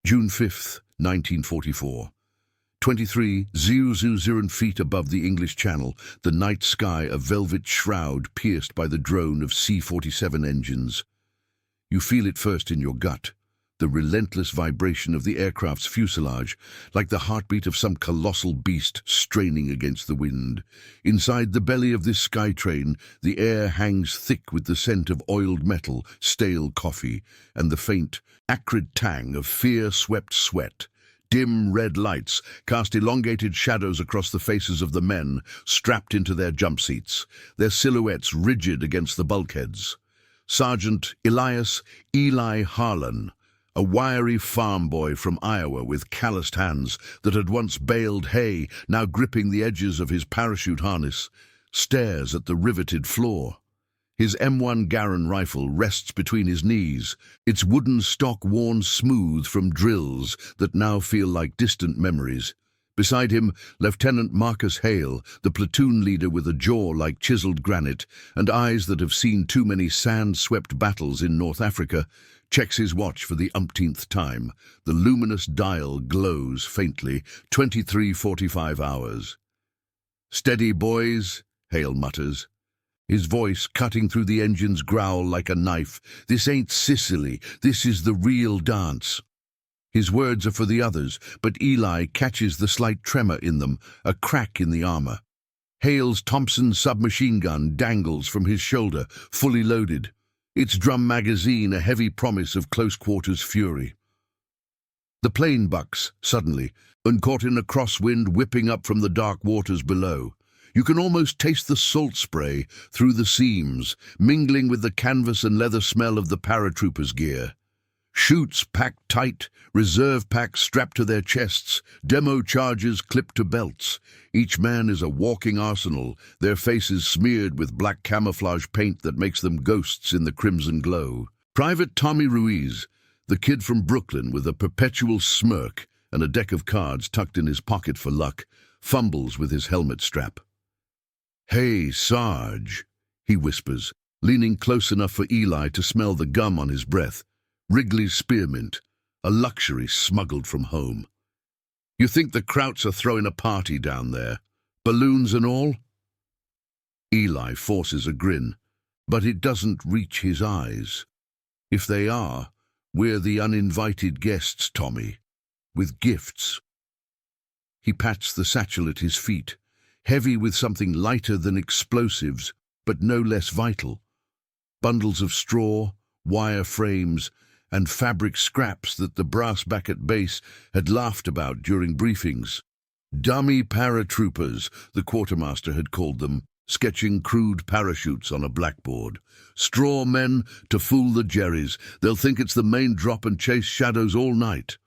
June 5th, 1944. 23,000 feet above the English Channel, the night sky a velvet shroud pierced by the drone of C-47 engines. You feel it first in your gut, the relentless vibration of the aircraft's fuselage, like the heartbeat of some colossal beast straining against the wind. Inside the belly of this skytrain, the air hangs thick with the scent of oiled metal, stale coffee, and the faint, acrid tang of fear-swept sweat. Dim red lights cast elongated shadows across the faces of the men strapped into their jump seats, their silhouettes rigid against the bulkheads. Sergeant Elias Eli Harlan, a wiry farm boy from Iowa with calloused hands that had once baled hay, now gripping the edges of his parachute harness, stares at the riveted floor. His M1 Garand rifle rests between his knees, its wooden stock worn smooth from drills that now feel like distant memories. Beside him, Lieutenant Marcus Hale, the platoon leader with a jaw like chiseled granite and eyes that have seen too many sand-swept battles in North Africa, checks his watch for the umpteenth time. The luminous dial glows faintly, 23:45 hours. "Steady, boys," Hale mutters, his voice cutting through the engine's growl like a knife. "This ain't Sicily, this is the real dance." His words are for the others, but Eli catches the slight tremor in them, a crack in the armor. Hale's Thompson submachine gun dangles from his shoulder, fully loaded, its drum magazine a heavy promise of close-quarters fury. The plane bucks, suddenly, and caught in a crosswind whipping up from the dark waters below. You can almost taste the salt spray through the seams, mingling with the canvas and leather smell of the Paratroopers' gear. Chutes packed tight, reserve packs strapped to their chests, demo charges clipped to belts. Each man is a walking arsenal, their faces smeared with black camouflage paint that makes them ghosts in the crimson glow. Private Tommy Ruiz, the kid from Brooklyn with a perpetual smirk and a deck of cards tucked in his pocket for luck, fumbles with his helmet strap. "Hey, Sarge," he whispers, leaning close enough for Eli to smell the gum on his breath. Wrigley's spearmint, a luxury smuggled from home. "You think the Krauts are throwing a party down there? Balloons and all?" Eli forces a grin, but it doesn't reach his eyes. "If they are, we're the uninvited guests, Tommy, with gifts." He pats the satchel at his feet, heavy with something lighter than explosives, but no less vital. Bundles of straw, wire frames, and fabric scraps that the brass back at base had laughed about during briefings. Dummy paratroopers, the quartermaster had called them, sketching crude parachutes on a blackboard. Straw men to fool the Jerrys. They'll think it's the main drop and chase shadows all night.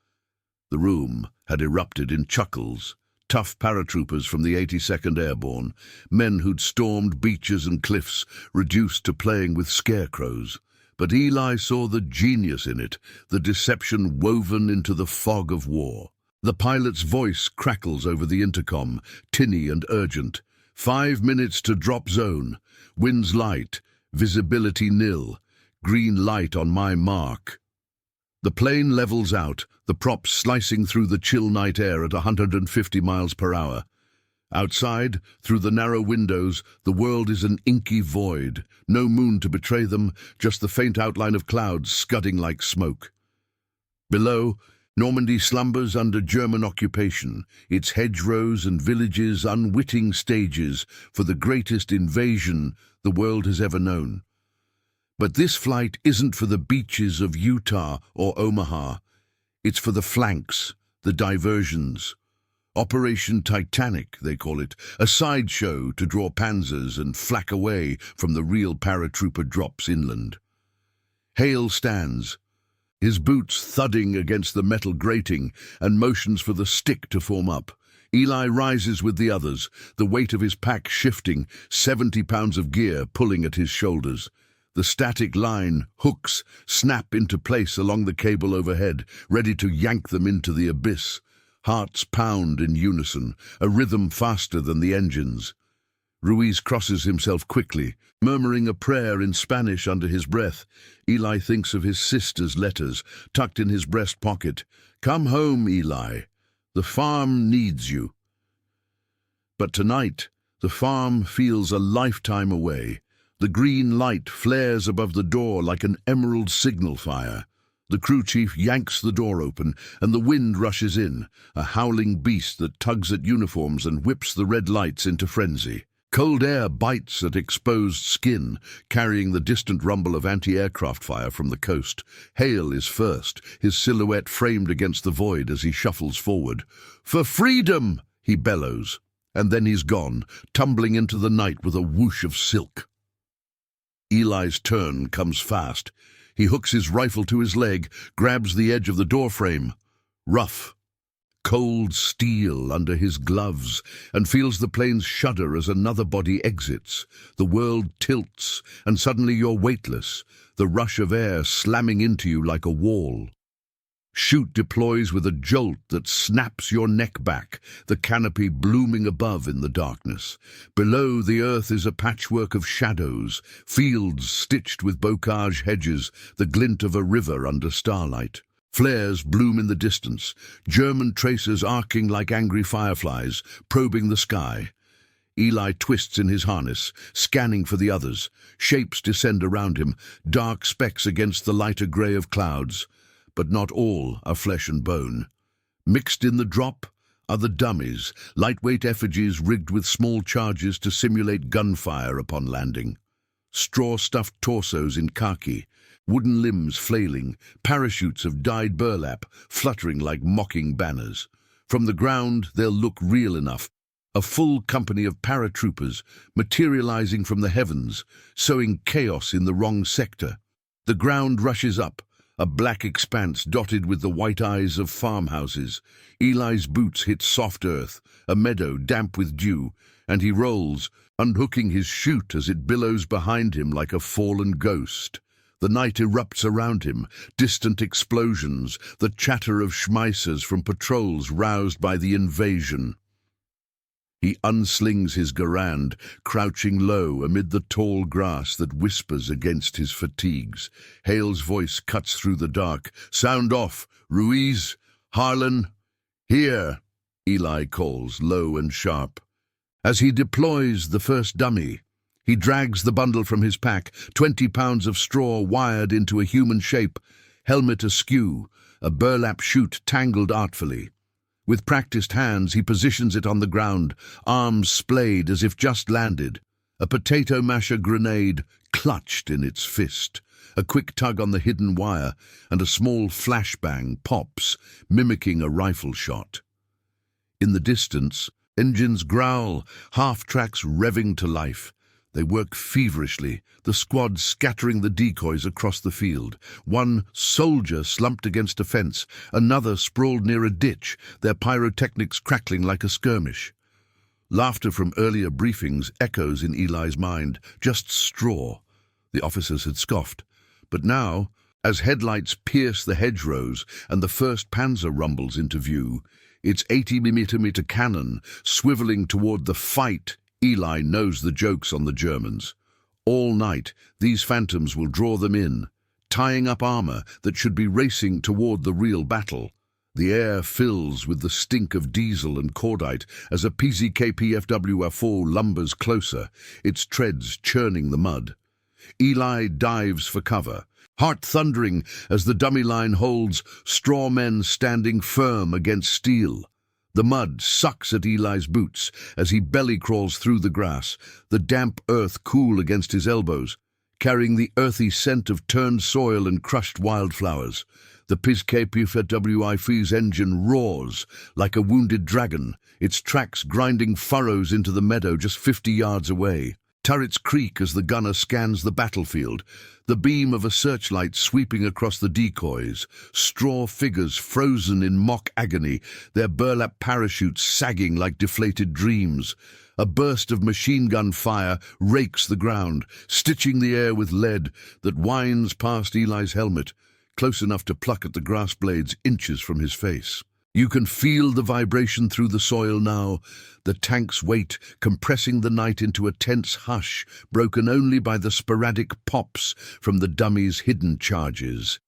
The room had erupted in chuckles. Tough paratroopers from the 82nd Airborne, men who'd stormed beaches and cliffs, reduced to playing with scarecrows. But Eli saw the genius in it, the deception woven into the fog of war. The pilot's voice crackles over the intercom, tinny and urgent. 5 minutes to drop zone. Winds light, visibility nil. Green light on my mark. The plane levels out, the props slicing through the chill night air at 150 miles per hour. Outside, through the narrow windows, the world is an inky void. No moon to betray them, just the faint outline of clouds scudding like smoke. Below, Normandy slumbers under German occupation, its hedgerows and villages unwitting stages for the greatest invasion the world has ever known. But this flight isn't for the beaches of Utah or Omaha. It's for the flanks, the diversions. Operation Titanic, they call it, a sideshow to draw Panzers and flack away from the real paratrooper drops inland. Hale stands, his boots thudding against the metal grating, and motions for the stick to form up. Eli rises with the others, the weight of his pack shifting, 70 pounds of gear pulling at his shoulders. The static line, hooks, snap into place along the cable overhead, ready to yank them into the abyss. Hearts pound in unison, a rhythm faster than the engines. Ruiz crosses himself quickly, murmuring a prayer in Spanish under his breath. Eli thinks of his sister's letters, tucked in his breast pocket. "Come home, Eli. The farm needs you." But tonight, the farm feels a lifetime away. The green light flares above the door like an emerald signal fire. The crew chief yanks the door open, and the wind rushes in, a howling beast that tugs at uniforms and whips the red lights into frenzy. Cold air bites at exposed skin, carrying the distant rumble of anti-aircraft fire from the coast. Hale is first, his silhouette framed against the void as he shuffles forward. "For freedom!" he bellows, and then he's gone, tumbling into the night with a whoosh of silk. Eli's turn comes fast. He hooks his rifle to his leg, grabs the edge of the doorframe. Rough, cold steel under his gloves, and feels the planes shudder as another body exits. The world tilts, and suddenly you're weightless, the rush of air slamming into you like a wall. Chute deploys with a jolt that snaps your neck back, the canopy blooming above in the darkness. Below, the earth is a patchwork of shadows, fields stitched with bocage hedges, the glint of a river under starlight. Flares bloom in the distance, German tracers arcing like angry fireflies, probing the sky. Eli twists in his harness, scanning for the others. Shapes descend around him, dark specks against the lighter grey of clouds. But not all are flesh and bone. Mixed in the drop are the dummies, lightweight effigies rigged with small charges to simulate gunfire upon landing. Straw-stuffed torsos in khaki, wooden limbs flailing, parachutes of dyed burlap fluttering like mocking banners. From the ground, they'll look real enough. A full company of paratroopers materializing from the heavens, sowing chaos in the wrong sector. The ground rushes up, a black expanse dotted with the white eyes of farmhouses. Eli's boots hit soft earth, a meadow damp with dew, and he rolls, unhooking his chute as it billows behind him like a fallen ghost. The night erupts around him, distant explosions, the chatter of schmeissers from patrols roused by the invasion. He unslings his garand, crouching low amid the tall grass that whispers against his fatigues. Hale's voice cuts through the dark. "Sound off! Ruiz! Harlan! Here!" Eli calls, low and sharp. As he deploys the first dummy, he drags the bundle from his pack, 20 pounds of straw wired into a human shape, helmet askew, a burlap chute tangled artfully. With practiced hands, he positions it on the ground, arms splayed as if just landed. A potato masher grenade clutched in its fist. A quick tug on the hidden wire, and a small flashbang pops, mimicking a rifle shot. In the distance, engines growl, half-tracks revving to life. They work feverishly, the squad scattering the decoys across the field. One soldier slumped against a fence, another sprawled near a ditch, their pyrotechnics crackling like a skirmish. Laughter from earlier briefings echoes in Eli's mind. Just straw. The officers had scoffed. But now, as headlights pierce the hedgerows and the first Panzer rumbles into view, its 80mm cannon swiveling toward the fight, Eli knows the jokes on the Germans. All night, these phantoms will draw them in, tying up armor that should be racing toward the real battle. The air fills with the stink of diesel and cordite as a PZK-PFWR-4 lumbers closer, its treads churning the mud. Eli dives for cover, heart thundering as the dummy line holds, straw men standing firm against steel. The mud sucks at Eli's boots as he belly crawls through the grass, the damp earth cool against his elbows, carrying the earthy scent of turned soil and crushed wildflowers. The PZK-PFWR-4's engine roars like a wounded dragon, its tracks grinding furrows into the meadow just 50 yards away. Turrets creak as the gunner scans the battlefield, the beam of a searchlight sweeping across the decoys, straw figures frozen in mock agony, their burlap parachutes sagging like deflated dreams. A burst of machine gun fire rakes the ground, stitching the air with lead that winds past Eli's helmet, close enough to pluck at the grass blades inches from his face. You can feel the vibration through the soil now, the tank's weight compressing the night into a tense hush, broken only by the sporadic pops from the dummies' hidden charges.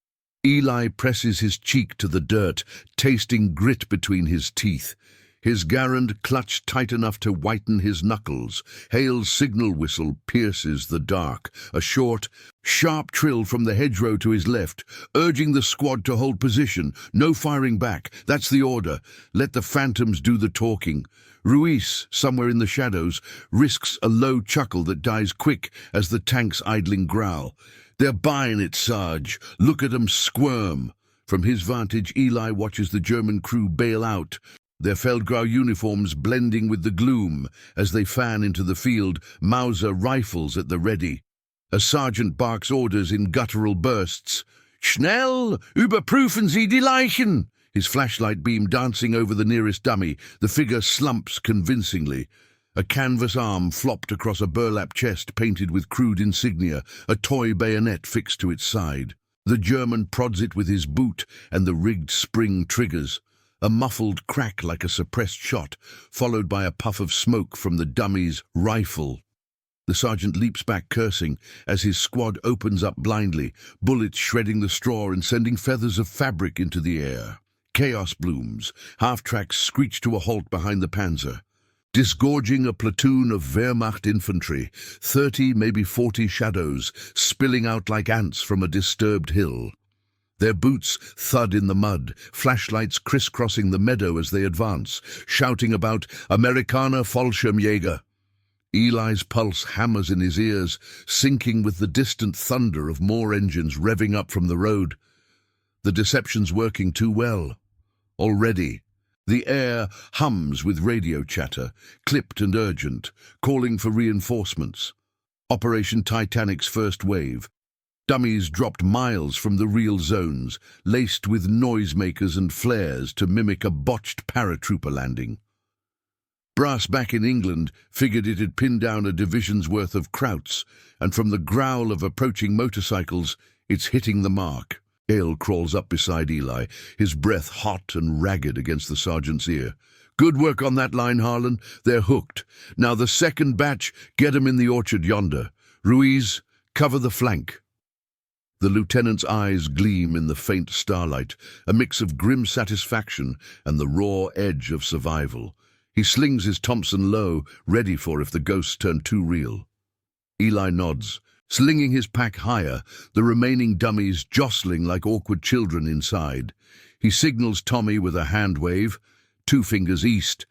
Eli presses his cheek to the dirt, tasting grit between his teeth. His Garand clutched tight enough to whiten his knuckles. Hale's signal whistle pierces the dark, a short, sharp trill from the hedgerow to his left, urging the squad to hold position. No firing back, that's the order. Let the phantoms do the talking. Ruiz, somewhere in the shadows, risks a low chuckle that dies quick as the tank's idling growl. They're buying it, Sarge. Look at 'em squirm. From his vantage, Eli watches the German crew bail out, their Feldgrau uniforms blending with the gloom as they fan into the field, Mauser rifles at the ready. A sergeant barks orders in guttural bursts. Schnell, überprüfen Sie die Leichen! His flashlight beam dancing over the nearest dummy, the figure slumps convincingly. A canvas arm flopped across a burlap chest painted with crude insignia, a toy bayonet fixed to its side. The German prods it with his boot and the rigged spring triggers. A muffled crack like a suppressed shot, followed by a puff of smoke from the dummy's rifle. The sergeant leaps back cursing as his squad opens up blindly, bullets shredding the straw and sending feathers of fabric into the air. Chaos blooms, half-tracks screech to a halt behind the Panzer. Disgorging a platoon of Wehrmacht infantry, 30, maybe 40 shadows, spilling out like ants from a disturbed hill. Their boots thud in the mud, flashlights crisscrossing the meadow as they advance, shouting about Amerikaner Fallschirmjäger. Eli's pulse hammers in his ears, syncing with the distant thunder of more engines revving up from the road. The deception's working too well. Already. The air hums with radio chatter, clipped and urgent, calling for reinforcements. Operation Titanic's first wave. Dummies dropped miles from the real zones, laced with noisemakers and flares to mimic a botched paratrooper landing. Brass back in England figured it had pinned down a division's worth of krauts, and from the growl of approaching motorcycles, it's hitting the mark. Hale crawls up beside Eli, his breath hot and ragged against the sergeant's ear. Good work on that line, Harlan. They're hooked. Now the second batch, get 'em in the orchard yonder. Ruiz, cover the flank. The lieutenant's eyes gleam in the faint starlight, a mix of grim satisfaction and the raw edge of survival. He slings his Thompson low, ready for if the ghosts turn too real. Eli nods, slinging his pack higher, the remaining dummies jostling like awkward children inside. He signals Tommy with a hand wave, 2 fingers east,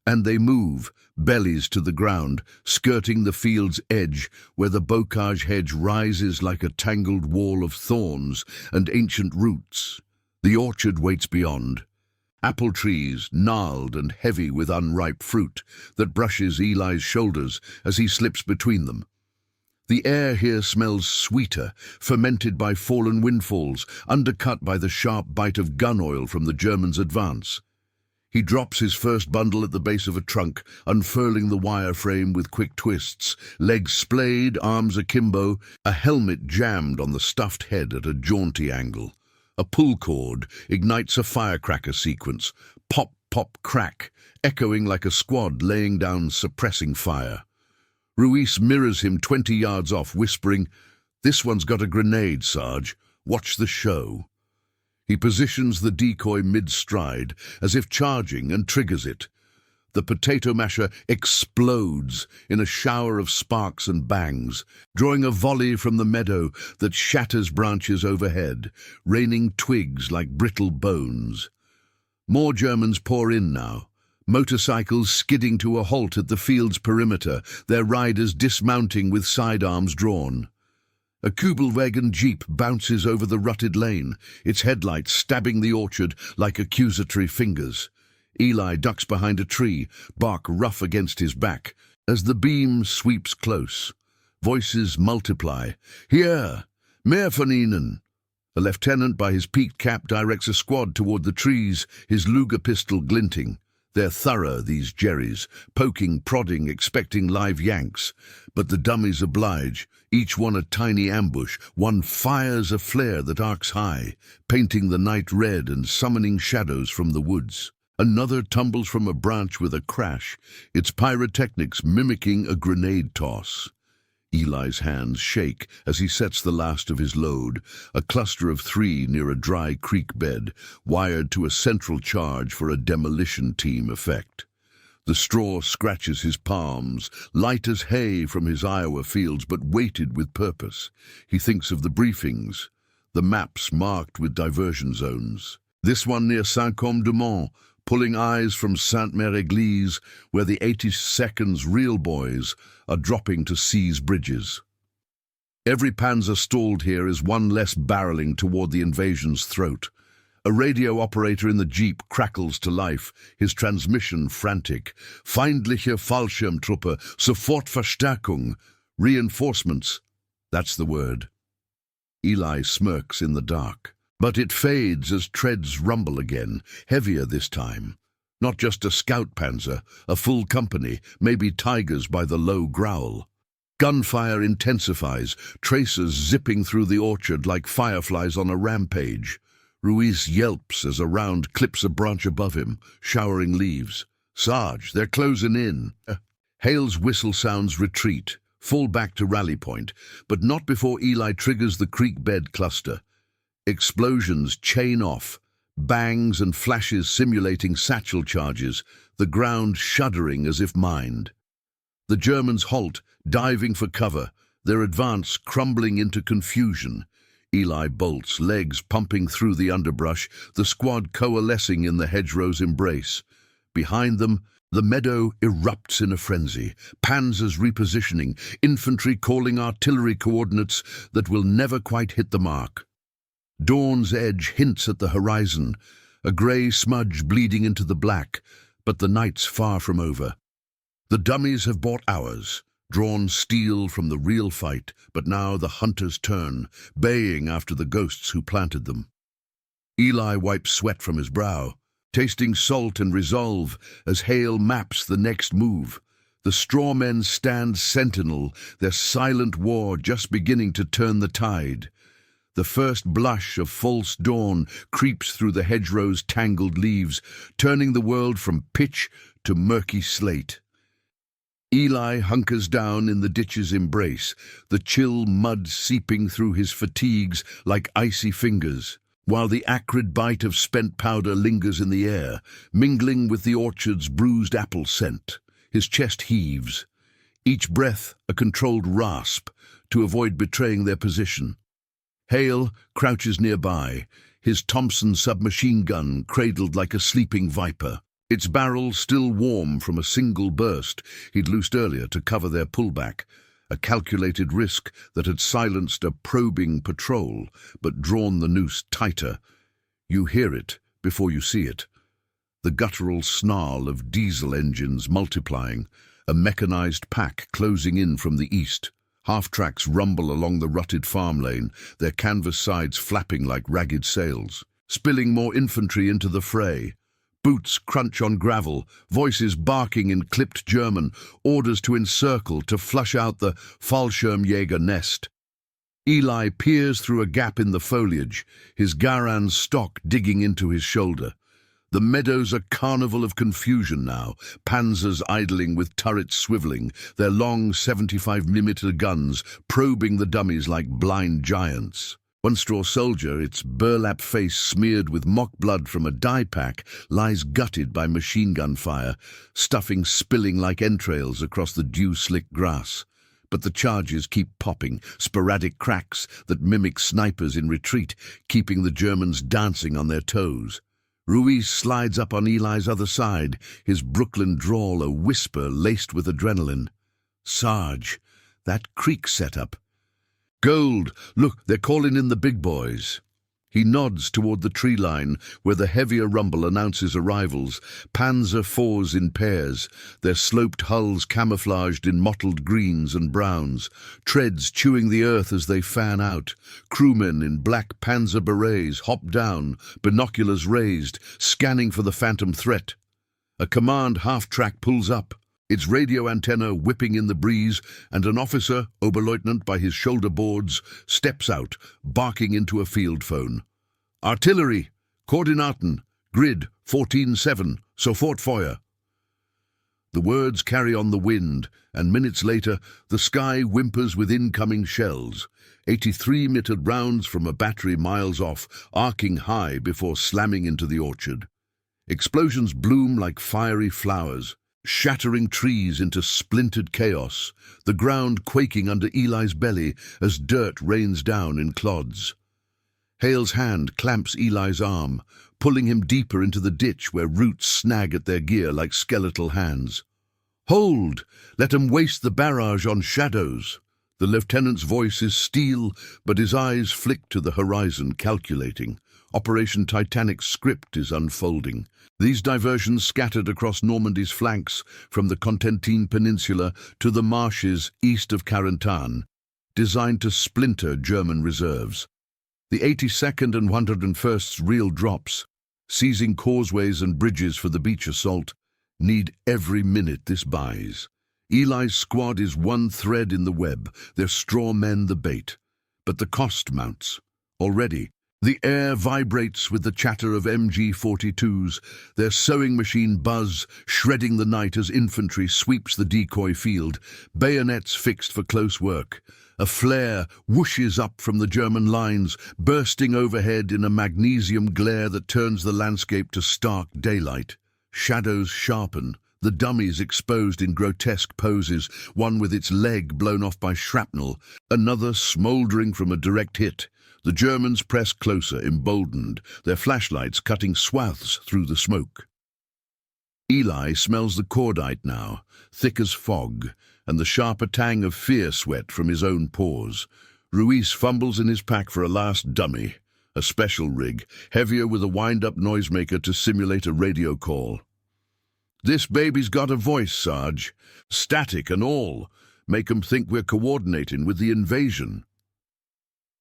and they move, bellies to the ground, skirting the field's edge where the bocage hedge rises like a tangled wall of thorns and ancient roots. The orchard waits beyond. Apple trees, gnarled and heavy with unripe fruit, that brushes Eli's shoulders as he slips between them. The air here smells sweeter, fermented by fallen windfalls, undercut by the sharp bite of gun oil from the Germans' advance. He drops his first bundle at the base of a trunk, unfurling the wire frame with quick twists, legs splayed, arms akimbo, a helmet jammed on the stuffed head at a jaunty angle. A pull cord ignites a firecracker sequence, pop, pop, crack, echoing like a squad laying down suppressing fire. Ruiz mirrors him 20 yards off, whispering, "This one's got a grenade, Sarge. Watch the show." He positions the decoy mid-stride, as if charging, and triggers it. The potato masher explodes in a shower of sparks and bangs, drawing a volley from the meadow that shatters branches overhead, raining twigs like brittle bones. More Germans pour in now, motorcycles skidding to a halt at the field's perimeter, their riders dismounting with sidearms drawn. A Kubelwagen jeep bounces over the rutted lane, its headlights stabbing the orchard like accusatory fingers. Eli ducks behind a tree, bark rough against his back, as the beam sweeps close. Voices multiply. "Here! Mehr von ihnen!" A lieutenant by his peaked cap directs a squad toward the trees, his Luger pistol glinting. They're thorough, these jerrys, poking, prodding, expecting live yanks. But the dummies oblige, each one a tiny ambush. One fires a flare that arcs high, painting the night red and summoning shadows from the woods. Another tumbles from a branch with a crash, its pyrotechnics mimicking a grenade toss. Eli's hands shake as he sets the last of his load, a cluster of 3 near a dry creek bed, wired to a central charge for a demolition team effect. The straw scratches his palms, light as hay from his Iowa fields, but weighted with purpose. He thinks of the briefings, the maps marked with diversion zones. This one near Saint-Côme-du-Mont, pulling eyes from Sainte-Mère-Église, where the 82nd's real boys are dropping to seize bridges. Every Panzer stalled here is one less barreling toward the invasion's throat. A radio operator in the jeep crackles to life, his transmission frantic. Feindliche Fallschirmtruppe, sofort Verstärkung. Reinforcements, that's the word. Eli smirks in the dark. But it fades as treads rumble again, heavier this time. Not just a scout panzer, a full company, maybe tigers by the low growl. Gunfire intensifies, tracers zipping through the orchard like fireflies on a rampage. Ruiz yelps as a round clips a branch above him, showering leaves. Sarge, they're closing in. Hale's whistle sounds retreat, fall back to rally point, but not before Eli triggers the creek bed cluster. Explosions chain off, bangs and flashes simulating satchel charges, the ground shuddering as if mined. The Germans halt, diving for cover, their advance crumbling into confusion. Eli bolts, legs pumping through the underbrush, the squad coalescing in the hedgerow's embrace. Behind them, the meadow erupts in a frenzy, Panzers repositioning, infantry calling artillery coordinates that will never quite hit the mark. Dawn's edge hints at the horizon, a grey smudge bleeding into the black, but the night's far from over. The dummies have bought hours, drawn steel from the real fight, but now the hunters turn, baying after the ghosts who planted them. Eli wipes sweat from his brow, tasting salt and resolve as Hale maps the next move. The straw men stand sentinel, their silent war just beginning to turn the tide. The first blush of false dawn creeps through the hedgerow's tangled leaves, turning the world from pitch to murky slate. Eli hunkers down in the ditch's embrace, the chill mud seeping through his fatigues like icy fingers, while the acrid bite of spent powder lingers in the air, mingling with the orchard's bruised apple scent. His chest heaves, each breath a controlled rasp to avoid betraying their position. Hale crouches nearby, his Thompson submachine gun cradled like a sleeping viper, its barrel still warm from a single burst he'd loosed earlier to cover their pullback, a calculated risk that had silenced a probing patrol but drawn the noose tighter. You hear it before you see it. The guttural snarl of diesel engines multiplying, a mechanized pack closing in from the east. Half-tracks rumble along the rutted farm lane, their canvas sides flapping like ragged sails, spilling more infantry into the fray. Boots crunch on gravel, voices barking in clipped German, orders to encircle, to flush out the Fallschirmjäger nest. Eli peers through a gap in the foliage, his Garan's stock digging into his shoulder. The meadow's a carnival of confusion now, Panzers idling with turrets swiveling, their long 75mm guns probing the dummies like blind giants. One straw soldier, its burlap face smeared with mock blood from a dye pack, lies gutted by machine gun fire, stuffing spilling like entrails across the dew-slick grass. But the charges keep popping, sporadic cracks that mimic snipers in retreat, keeping the Germans dancing on their toes. Ruiz slides up on Eli's other side, his Brooklyn drawl a whisper laced with adrenaline. Sarge, that creek setup. Gold, look, they're calling in the big boys. He nods toward the tree line, where the heavier rumble announces arrivals, Panzer IVs in pairs, their sloped hulls camouflaged in mottled greens and browns, treads chewing the earth as they fan out, crewmen in black Panzer berets hop down, binoculars raised, scanning for the phantom threat. A command half-track pulls up, its radio antenna whipping in the breeze, and an officer, Oberleutnant by his shoulder boards, steps out, barking into a field phone. Artillery, Koordinaten, grid 14-7, sofort Feuer. The words carry on the wind, and minutes later, the sky whimpers with incoming shells, 83-meter rounds from a battery miles off, arcing high before slamming into the orchard. Explosions bloom like fiery flowers, shattering trees into splintered chaos, the ground quaking under Eli's belly as dirt rains down in clods. Hale's hand clamps Eli's arm, pulling him deeper into the ditch where roots snag at their gear like skeletal hands. "Hold! Let 'em waste the barrage on shadows." The lieutenant's voice is steel, but his eyes flick to the horizon, calculating. Operation Titanic's script is unfolding. These diversions scattered across Normandy's flanks, from the Cotentin Peninsula to the marshes east of Carentan, designed to splinter German reserves. The 82nd and 101st's real drops, seizing causeways and bridges for the beach assault, need every minute this buys. Eli's squad is one thread in the web, their straw men the bait. But the cost mounts. Already, the air vibrates with the chatter of MG-42s, their sewing machine buzz, shredding the night as infantry sweeps the decoy field, bayonets fixed for close work. A flare whooshes up from the German lines, bursting overhead in a magnesium glare that turns the landscape to stark daylight. Shadows sharpen, the dummies exposed in grotesque poses, one with its leg blown off by shrapnel, another smouldering from a direct hit. The Germans press closer, emboldened, their flashlights cutting swaths through the smoke. Eli smells the cordite now, thick as fog, and the sharper tang of fear sweat from his own pores. Ruiz fumbles in his pack for a last dummy, a special rig, heavier with a wind-up noisemaker to simulate a radio call. "This baby's got a voice, Sarge. Static and all. Make 'em think we're coordinating with the invasion."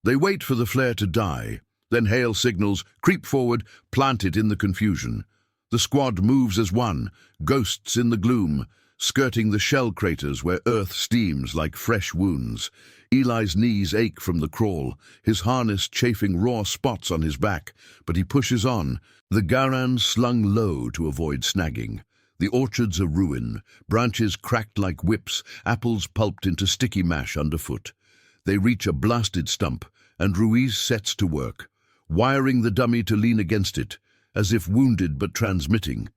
They wait for the flare to die, then Hale signals, "Creep forward, plant it in the confusion." The squad moves as one, ghosts in the gloom, skirting the shell craters where earth steams like fresh wounds. Eli's knees ache from the crawl, his harness chafing raw spots on his back, but he pushes on, the Garand slung low to avoid snagging. The orchard's a ruin, branches cracked like whips, apples pulped into sticky mash underfoot. They reach a blasted stump, and Ruiz sets to work, wiring the dummy to lean against it, as if wounded but transmitting.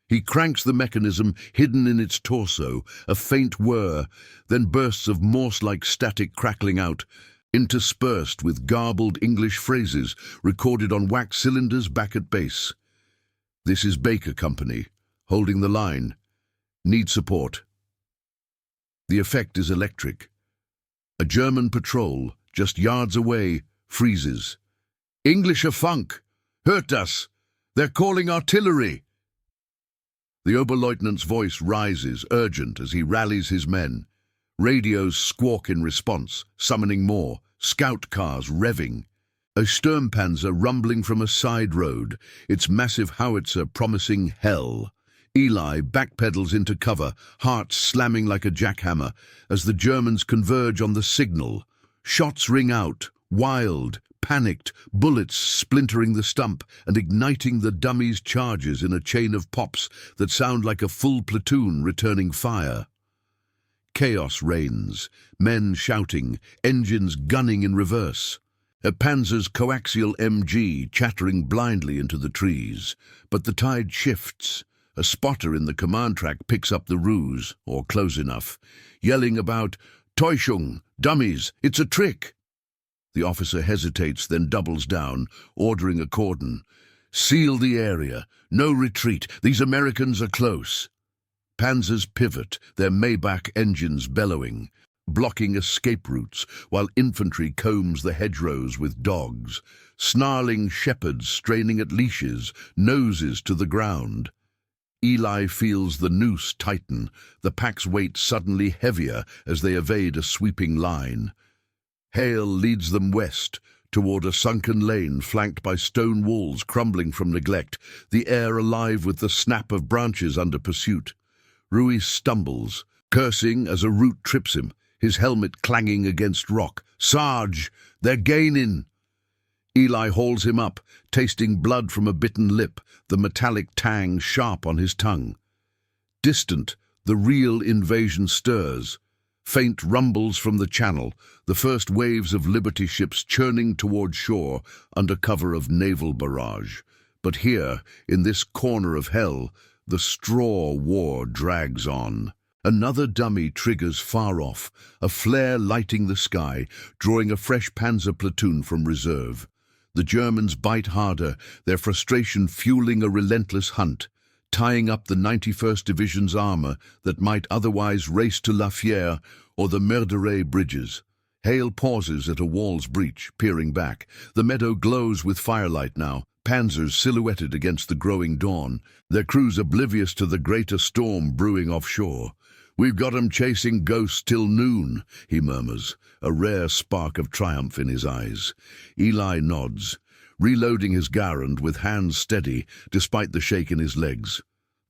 He cranks the mechanism hidden in its torso, a faint whir, then bursts of Morse-like static crackling out, interspersed with garbled English phrases recorded on wax cylinders back at base. "This is Baker Company, holding the line. Need support." The effect is electric. A German patrol, just yards away, freezes. "Englischer Funk! Hört das! They're calling artillery!" The Oberleutnant's voice rises, urgent, as he rallies his men. Radios squawk in response, summoning more, scout cars revving. A Sturmpanzer rumbling from a side road, its massive howitzer promising hell. Eli backpedals into cover, heart slamming like a jackhammer, as the Germans converge on the signal. Shots ring out, wild, panicked, bullets splintering the stump and igniting the dummies' charges in a chain of pops that sound like a full platoon returning fire. Chaos reigns, men shouting, engines gunning in reverse. A Panzer's coaxial MG chattering blindly into the trees. But the tide shifts. A spotter in the command track picks up the ruse, or close enough, yelling about, "Täuschung, dummies, it's a trick!" The officer hesitates, then doubles down, ordering a cordon. "Seal the area. No retreat. These Americans are close." Panzers pivot, their Maybach engines bellowing, blocking escape routes, while infantry combs the hedgerows with dogs. Snarling shepherds straining at leashes, noses to the ground. Eli feels the noose tighten, the pack's weight suddenly heavier as they evade a sweeping line. Hale leads them west, toward a sunken lane flanked by stone walls crumbling from neglect, the air alive with the snap of branches under pursuit. Ruiz stumbles, cursing as a root trips him, his helmet clanging against rock. "Sarge, they're gaining!" Eli hauls him up, tasting blood from a bitten lip, the metallic tang sharp on his tongue. Distant, the real invasion stirs. Faint rumbles from the channel, the first waves of Liberty ships churning toward shore under cover of naval barrage. But here, in this corner of hell, the straw war drags on. Another dummy triggers far off, a flare lighting the sky, drawing a fresh Panzer platoon from reserve. The Germans bite harder, their frustration fueling a relentless hunt, tying up the 91st Division's armor that might otherwise race to La Fière or the Merderet bridges. Hale pauses at a wall's breach, peering back. The meadow glows with firelight now, Panzers silhouetted against the growing dawn, their crews oblivious to the greater storm brewing offshore. "We've got 'em chasing ghosts till noon," he murmurs, a rare spark of triumph in his eyes. Eli nods, reloading his Garand with hands steady despite the shake in his legs.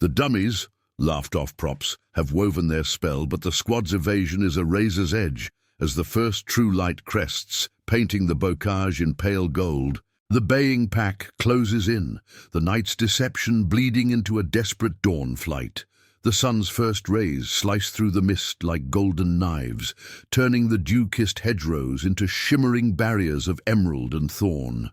"The dummies," laughed off props, "have woven their spell, but the squad's evasion is a razor's edge as the first true light crests, painting the bocage in pale gold. The baying pack closes in, the night's deception bleeding into a desperate dawn flight. The sun's first rays slice through the mist like golden knives, turning the dew-kissed hedgerows into shimmering barriers of emerald and thorn.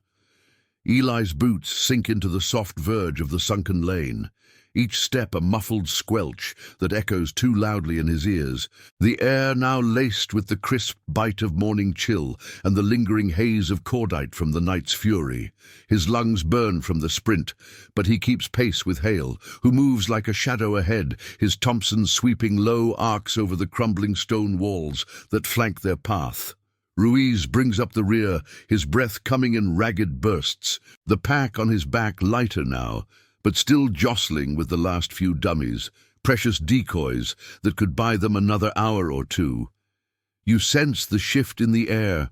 Eli's boots sink into the soft verge of the sunken lane, each step a muffled squelch that echoes too loudly in his ears, the air now laced with the crisp bite of morning chill and the lingering haze of cordite from the night's fury. His lungs burn from the sprint, but he keeps pace with Hale, who moves like a shadow ahead, his Thompson sweeping low arcs over the crumbling stone walls that flank their path. Ruiz brings up the rear, his breath coming in ragged bursts, the pack on his back lighter now, but still jostling with the last few dummies, precious decoys that could buy them another hour or two. You sense the shift in the air,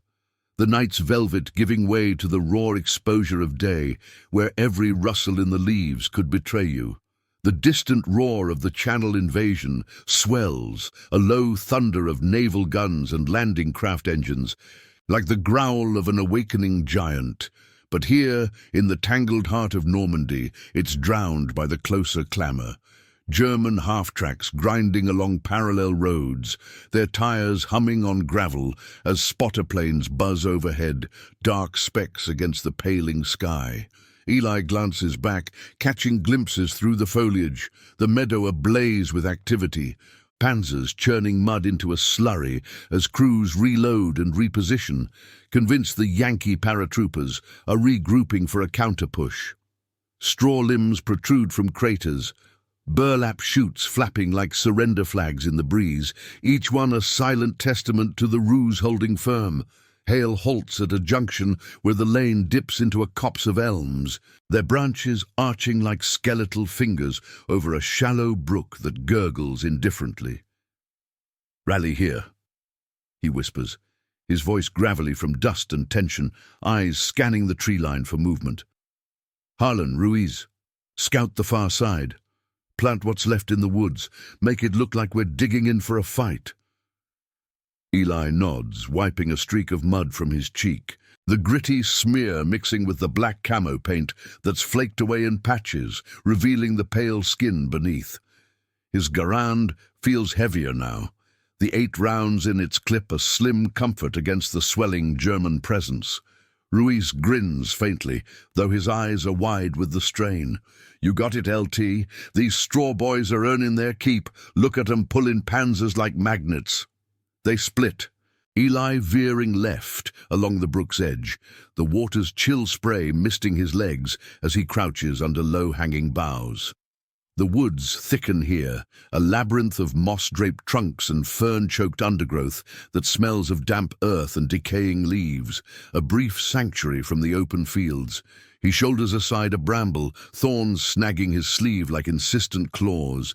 the night's velvet giving way to the raw exposure of day, where every rustle in the leaves could betray you. The distant roar of the Channel invasion swells, a low thunder of naval guns and landing craft engines, like the growl of an awakening giant. But here, in the tangled heart of Normandy, it's drowned by the closer clamour. German half-tracks grinding along parallel roads, their tyres humming on gravel as spotter planes buzz overhead, dark specks against the paling sky. Eli glances back, catching glimpses through the foliage, the meadow ablaze with activity, Panzers churning mud into a slurry as crews reload and reposition, convinced the Yankee paratroopers are regrouping for a counter-push. Straw limbs protrude from craters, burlap chutes flapping like surrender flags in the breeze, each one a silent testament to the ruse holding firm. Hale halts at a junction where the lane dips into a copse of elms, their branches arching like skeletal fingers over a shallow brook that gurgles indifferently. "Rally here," he whispers, his voice gravelly from dust and tension, eyes scanning the tree line for movement. "Harlan, Ruiz, scout the far side. Plant what's left in the woods. Make it look like we're digging in for a fight." Eli nods, wiping a streak of mud from his cheek, the gritty smear mixing with the black camo paint that's flaked away in patches, revealing the pale skin beneath. His Garand feels heavier now, the 8 rounds in its clip a slim comfort against the swelling German presence. Ruiz grins faintly, though his eyes are wide with the strain. "You got it, LT. These straw boys are earning their keep. Look at 'em pulling Panzers like magnets." They split, Eli veering left along the brook's edge, the water's chill spray misting his legs as he crouches under low-hanging boughs. The woods thicken here, a labyrinth of moss-draped trunks and fern-choked undergrowth that smells of damp earth and decaying leaves, a brief sanctuary from the open fields. He shoulders aside a bramble, thorns snagging his sleeve like insistent claws,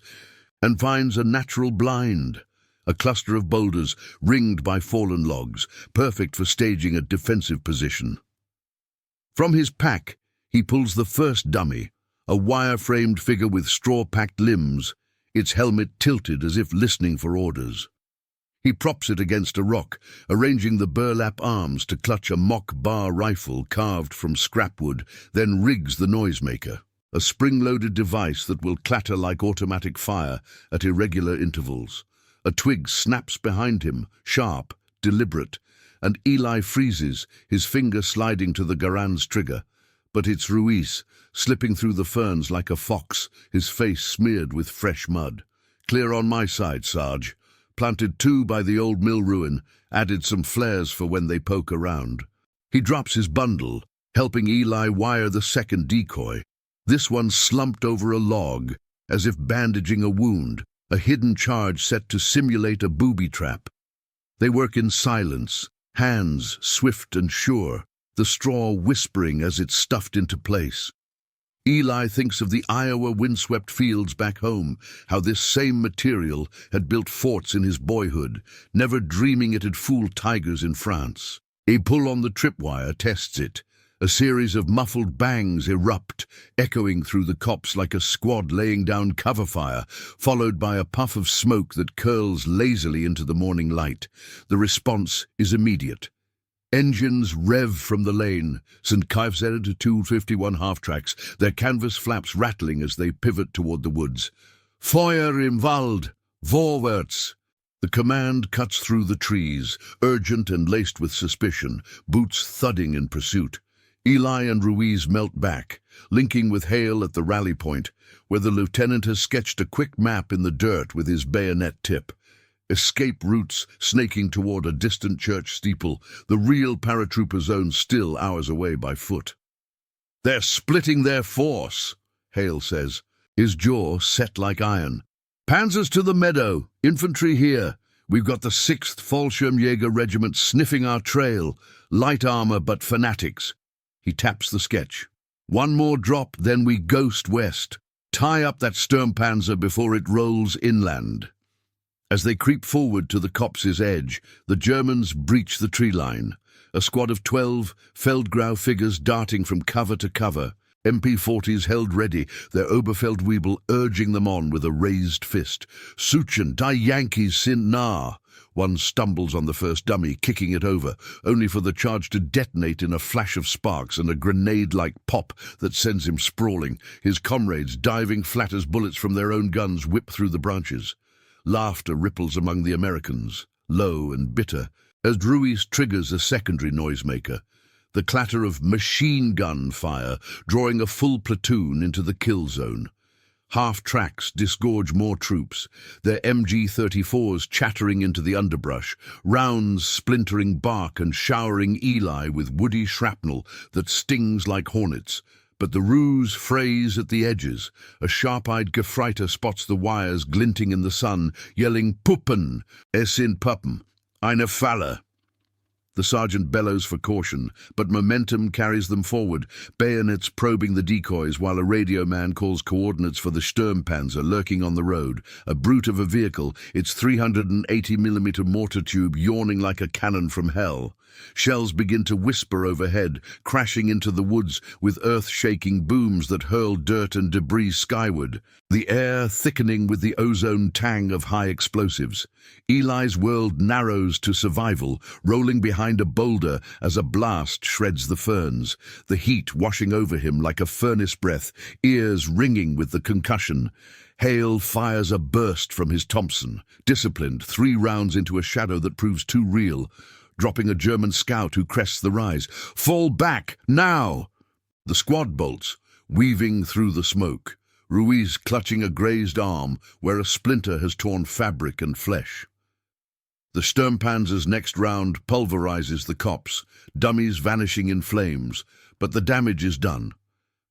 and finds a natural blind. A cluster of boulders ringed by fallen logs, perfect for staging a defensive position. From his pack, he pulls the first dummy, a wire-framed figure with straw-packed limbs, its helmet tilted as if listening for orders. He props it against a rock, arranging the burlap arms to clutch a mock bar rifle carved from scrapwood, then rigs the noisemaker, a spring-loaded device that will clatter like automatic fire at irregular intervals. A twig snaps behind him, sharp, deliberate, and Eli freezes, his finger sliding to the Garan's trigger. But it's Ruiz, slipping through the ferns like a fox, his face smeared with fresh mud. "Clear on my side, Sarge. Planted 2 by the old mill ruin, added some flares for when they poke around." He drops his bundle, helping Eli wire the second decoy. This one slumped over a log, as if bandaging a wound, a hidden charge set to simulate a booby trap. They work in silence, hands swift and sure, the straw whispering as it's stuffed into place. Eli thinks of the Iowa windswept fields back home, how this same material had built forts in his boyhood, never dreaming it had fooled tigers in France. A pull on the tripwire tests it. A series of muffled bangs erupt, echoing through the copse like a squad laying down cover fire, followed by a puff of smoke that curls lazily into the morning light. The response is immediate. Engines rev from the lane, St. Kivesed to 251 half-tracks, their canvas flaps rattling as they pivot toward the woods. "Feuer im Wald! Vorwärts!" The command cuts through the trees, urgent and laced with suspicion, boots thudding in pursuit. Eli and Ruiz melt back, linking with Hale at the rally point, where the lieutenant has sketched a quick map in the dirt with his bayonet tip. Escape routes snaking toward a distant church steeple, the real paratrooper zone still hours away by foot. "They're splitting their force," Hale says, his jaw set like iron. "Panzers to the meadow, infantry here. We've got the 6th Fallschirmjäger Regiment sniffing our trail, light armor but fanatics." He taps the sketch. "One more drop, then we ghost west. Tie up that Sturmpanzer before it rolls inland." As they creep forward to the copse's edge, the Germans breach the tree line. A squad of 12 Feldgrau figures darting from cover to cover, MP40s held ready, their Oberfeldwebel urging them on with a raised fist. "Suchen, die Yankees sind nah." One stumbles on the first dummy, kicking it over, only for the charge to detonate in a flash of sparks and a grenade-like pop that sends him sprawling. His comrades, diving flat as bullets from their own guns, whip through the branches. Laughter ripples among the Americans, low and bitter, as Ruiz triggers a secondary noisemaker. The clatter of machine gun fire, drawing a full platoon into the kill zone. Half-tracks disgorge more troops, their MG-34s chattering into the underbrush, rounds splintering bark and showering Eli with woody shrapnel that stings like hornets. But the ruse frays at the edges. A sharp-eyed Gefreiter spots the wires glinting in the sun, yelling, "Puppen! Es sind Puppen! Eine Falle!" The sergeant bellows for caution, but momentum carries them forward, bayonets probing the decoys while a radio man calls coordinates for the Sturmpanzer lurking on the road, a brute of a vehicle, its 380mm mortar tube yawning like a cannon from hell. Shells begin to whisper overhead, crashing into the woods with earth-shaking booms that hurl dirt and debris skyward, the air thickening with the ozone tang of high explosives. Eli's world narrows to survival, rolling behind a boulder as a blast shreds the ferns, the heat washing over him like a furnace breath, ears ringing with the concussion. Hale fires a burst from his Thompson, disciplined, 3 rounds into a shadow that proves too real, dropping a German scout who crests the rise. "Fall back, now!" The squad bolts, weaving through the smoke, Ruiz clutching a grazed arm where a splinter has torn fabric and flesh. The Sturmpanzer's next round pulverizes the copse, dummies vanishing in flames, but the damage is done.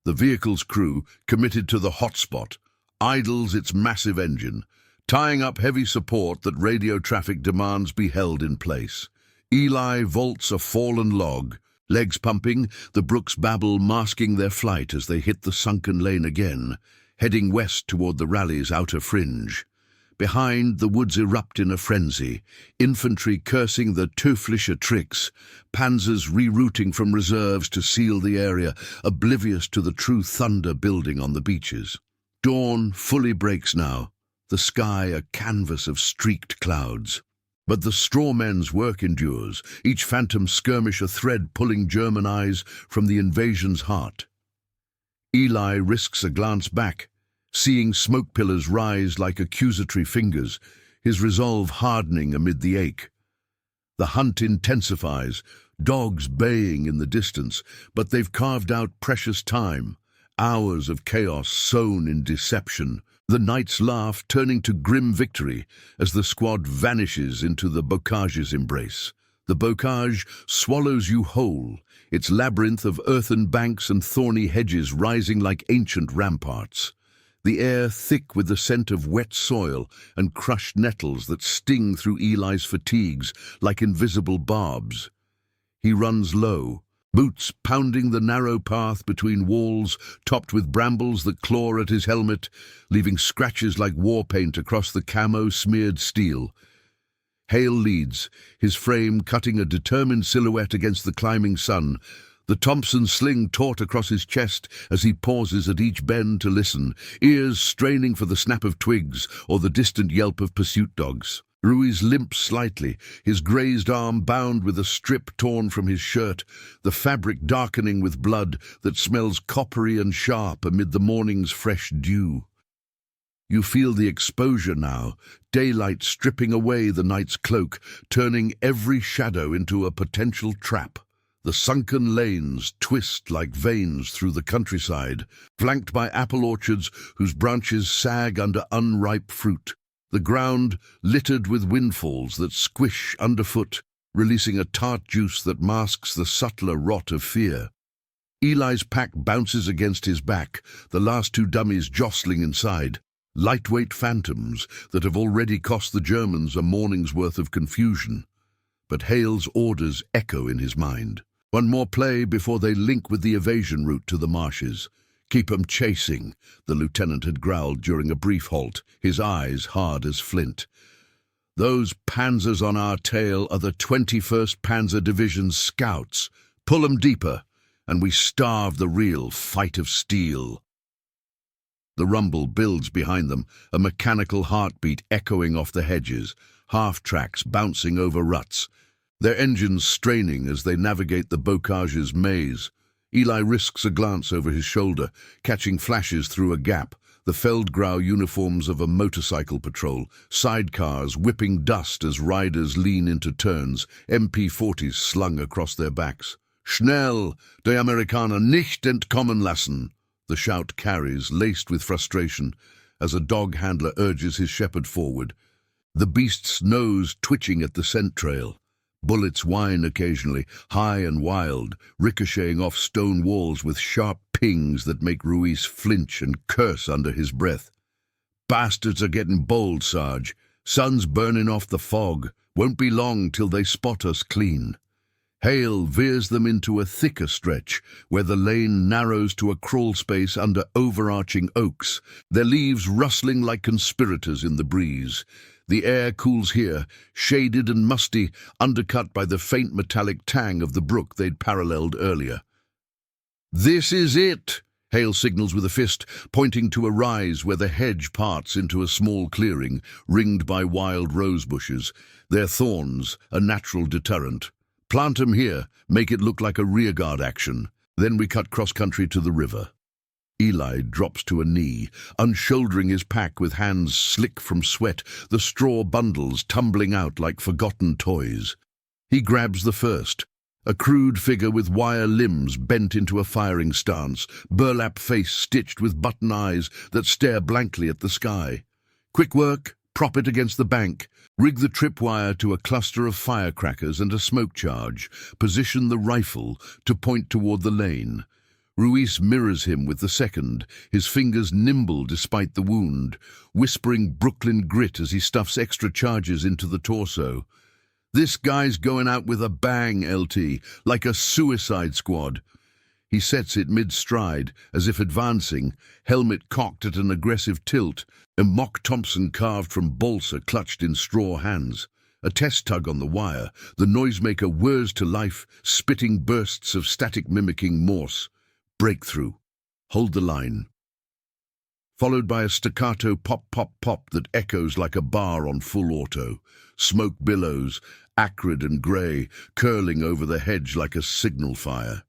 The vehicle's crew, committed to the hotspot, idles its massive engine, tying up heavy support that radio traffic demands be held in place. Eli vaults a fallen log, legs pumping, the brooks babble masking their flight as they hit the sunken lane again, heading west toward the rally's outer fringe. Behind, the woods erupt in a frenzy, infantry cursing the teuflische tricks, panzers rerouting from reserves to seal the area, oblivious to the true thunder building on the beaches. Dawn fully breaks now, the sky a canvas of streaked clouds. But the straw men's work endures, each phantom skirmish a thread pulling German eyes from the invasion's heart. Eli risks a glance back, seeing smoke pillars rise like accusatory fingers, his resolve hardening amid the ache. The hunt intensifies, dogs baying in the distance, but they've carved out precious time, hours of chaos sown in deception. The night's laugh turning to grim victory as the squad vanishes into the bocage's embrace. The bocage swallows you whole, its labyrinth of earthen banks and thorny hedges rising like ancient ramparts. The air thick with the scent of wet soil and crushed nettles that sting through Eli's fatigues like invisible barbs. He runs low, boots pounding the narrow path between walls topped with brambles that claw at his helmet, leaving scratches like war paint across the camo-smeared steel. Hale leads, his frame cutting a determined silhouette against the climbing sun, the Thompson sling taut across his chest as he pauses at each bend to listen, ears straining for the snap of twigs or the distant yelp of pursuit dogs. Ruiz limps slightly, his grazed arm bound with a strip torn from his shirt, the fabric darkening with blood that smells coppery and sharp amid the morning's fresh dew. You feel the exposure now, daylight stripping away the night's cloak, turning every shadow into a potential trap. The sunken lanes twist like veins through the countryside, flanked by apple orchards whose branches sag under unripe fruit. The ground littered with windfalls that squish underfoot, releasing a tart juice that masks the subtler rot of fear. Eli's pack bounces against his back, the last two dummies jostling inside. Lightweight phantoms that have already cost the Germans a morning's worth of confusion. But Hale's orders echo in his mind. One more play before they link with the evasion route to the marshes. "Keep 'em chasing," the lieutenant had growled during a brief halt, his eyes hard as flint. "Those Panzers on our tail are the 21st Panzer Division's scouts. Pull 'em deeper, and we starve the real fight of steel." The rumble builds behind them, a mechanical heartbeat echoing off the hedges, half-tracks bouncing over ruts, their engines straining as they navigate the bocage's maze. Eli risks a glance over his shoulder, catching flashes through a gap, the Feldgrau uniforms of a motorcycle patrol, sidecars whipping dust as riders lean into turns, MP40s slung across their backs. "Schnell, die Amerikaner nicht entkommen lassen!" The shout carries, laced with frustration, as a dog handler urges his shepherd forward, the beast's nose twitching at the scent trail. Bullets whine occasionally, high and wild, ricocheting off stone walls with sharp pings that make Ruiz flinch and curse under his breath. "Bastards are getting bold, Sarge. Sun's burning off the fog. Won't be long till they spot us clean." Hale veers them into a thicker stretch, where the lane narrows to a crawl space under overarching oaks, their leaves rustling like conspirators in the breeze. The air cools here, shaded and musty, undercut by the faint metallic tang of the brook they'd paralleled earlier. "This is it!" Hale signals with a fist, pointing to a rise where the hedge parts into a small clearing, ringed by wild rose bushes, their thorns a natural deterrent. "Plant 'em here, make it look like a rearguard action. Then we cut cross-country to the river." Eli drops to a knee, unshouldering his pack with hands slick from sweat, the straw bundles tumbling out like forgotten toys. He grabs the first, a crude figure with wire limbs bent into a firing stance, burlap face stitched with button eyes that stare blankly at the sky. Quick work, prop it against the bank, rig the tripwire to a cluster of firecrackers and a smoke charge, position the rifle to point toward the lane. Ruiz mirrors him with the second, his fingers nimble despite the wound, whispering Brooklyn grit as he stuffs extra charges into the torso. "This guy's going out with a bang, LT, like a suicide squad." He sets it mid-stride, as if advancing, helmet cocked at an aggressive tilt, a mock Thompson carved from balsa clutched in straw hands. A test tug on the wire, the noisemaker whirs to life, spitting bursts of static mimicking Morse. Breakthrough. Hold the line. Followed by a staccato pop-pop-pop that echoes like a bar on full auto. Smoke billows, acrid and grey, curling over the hedge like a signal fire.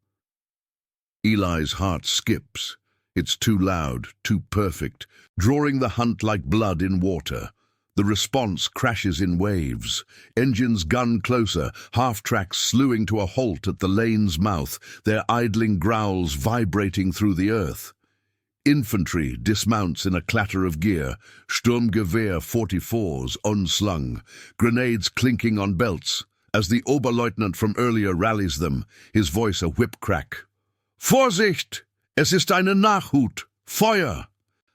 Eli's heart skips. It's too loud, too perfect, drawing the hunt like blood in water. The response crashes in waves. Engines gun closer, half-tracks slewing to a halt at the lane's mouth, their idling growls vibrating through the earth. Infantry dismounts in a clatter of gear, Sturmgewehr 44s unslung, grenades clinking on belts. As the Oberleutnant from earlier rallies them, his voice a whip crack. Vorsicht! Es ist eine Nachhut! Feuer!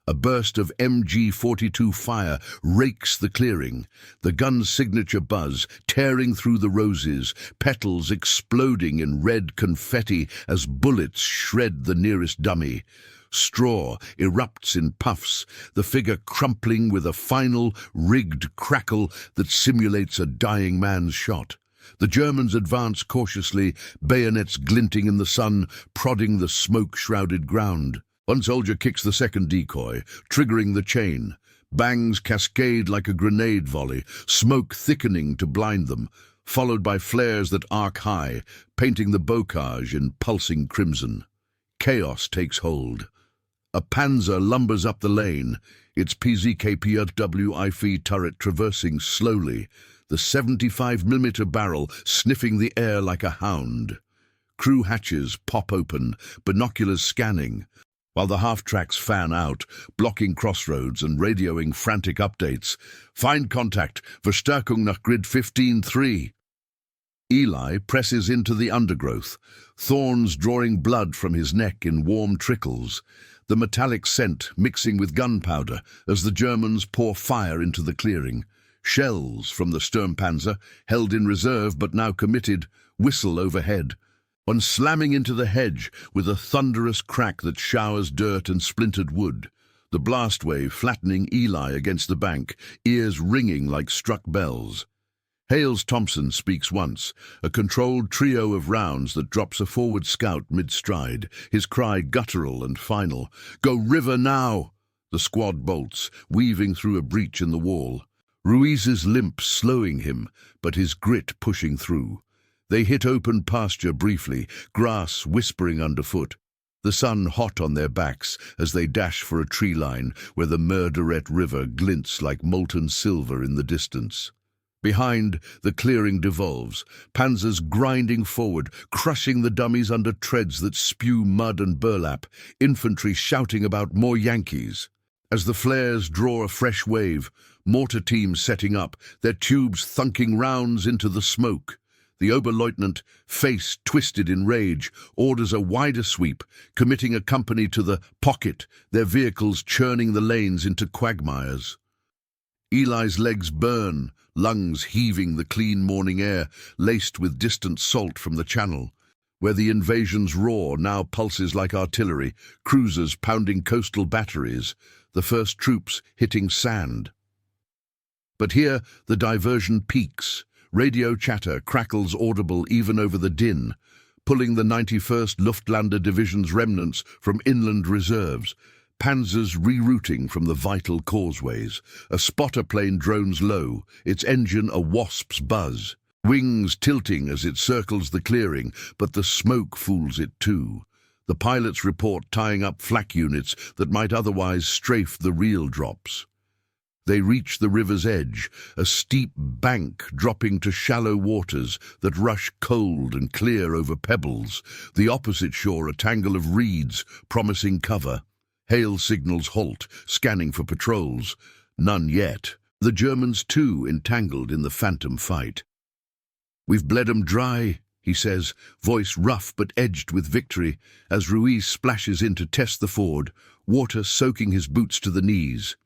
A burst of MG-42 fire rakes the clearing, the gun's signature buzz tearing through the roses, petals exploding in red confetti as bullets shred the nearest dummy. Straw erupts in puffs, the figure crumpling with a final, rigged crackle that simulates a dying man's shot. The Germans advance cautiously, bayonets glinting in the sun, prodding the smoke-shrouded ground. One soldier kicks the second decoy, triggering the chain. Bangs cascade like a grenade volley, smoke thickening to blind them, followed by flares that arc high, painting the bocage in pulsing crimson. Chaos takes hold. A Panzer lumbers up the lane, its PZKPWIF turret traversing slowly, the 75mm barrel sniffing the air like a hound. Crew hatches pop open, binoculars scanning, while the half-tracks fan out, blocking crossroads and radioing frantic updates. Find contact, Verstärkung nach grid 15-3. Eli presses into the undergrowth, thorns drawing blood from his neck in warm trickles, the metallic scent mixing with gunpowder as the Germans pour fire into the clearing. Shells from the Sturmpanzer, held in reserve but now committed, whistle overhead. One slamming into the hedge with a thunderous crack that showers dirt and splintered wood. The blast wave flattening Eli against the bank, ears ringing like struck bells. Hales Thompson speaks once, a controlled trio of rounds that drops a forward scout mid-stride, his cry guttural and final. Go river now! The squad bolts, weaving through a breach in the wall. Ruiz's limp slowing him, but his grit pushing through. They hit open pasture briefly, grass whispering underfoot. The sun hot on their backs as they dash for a tree line where the Murderette River glints like molten silver in the distance. Behind, the clearing devolves, Panzers grinding forward, crushing the dummies under treads that spew mud and burlap, infantry shouting about more Yankees. As the flares draw a fresh wave, mortar teams setting up, their tubes thunking rounds into the smoke. The Oberleutnant, face twisted in rage, orders a wider sweep, committing a company to the pocket, their vehicles churning the lanes into quagmires. Eli's legs burn, lungs heaving the clean morning air, laced with distant salt from the channel. Where the invasion's roar now pulses like artillery, cruisers pounding coastal batteries, the first troops hitting sand. But here the diversion peaks. Radio chatter crackles audible even over the din, pulling the 91st Luftlander Division's remnants from inland reserves. Panzers rerouting from the vital causeways. A spotter plane drones low, its engine a wasp's buzz. Wings tilting as it circles the clearing, but the smoke fools it too. The pilots report tying up flak units that might otherwise strafe the real drops. They reach the river's edge, a steep bank dropping to shallow waters that rush cold and clear over pebbles. The opposite shore a tangle of reeds, promising cover. Hale signals halt, scanning for patrols. None yet. The Germans too entangled in the phantom fight. We've bled 'em dry, he says, voice rough but edged with victory, as Ruiz splashes in to test the ford, water soaking his boots to the knees.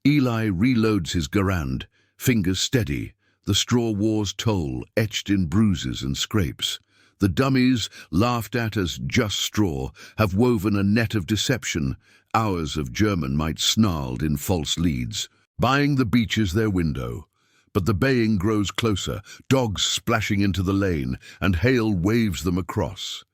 Eli reloads his Garand, fingers steady, the straw war's toll etched in bruises and scrapes. The dummies, laughed at as just straw, have woven a net of deception. Hours of German might snarled in false leads. Buying the beach is their window. But the baying grows closer, dogs splashing into the lane, and Hale waves them across.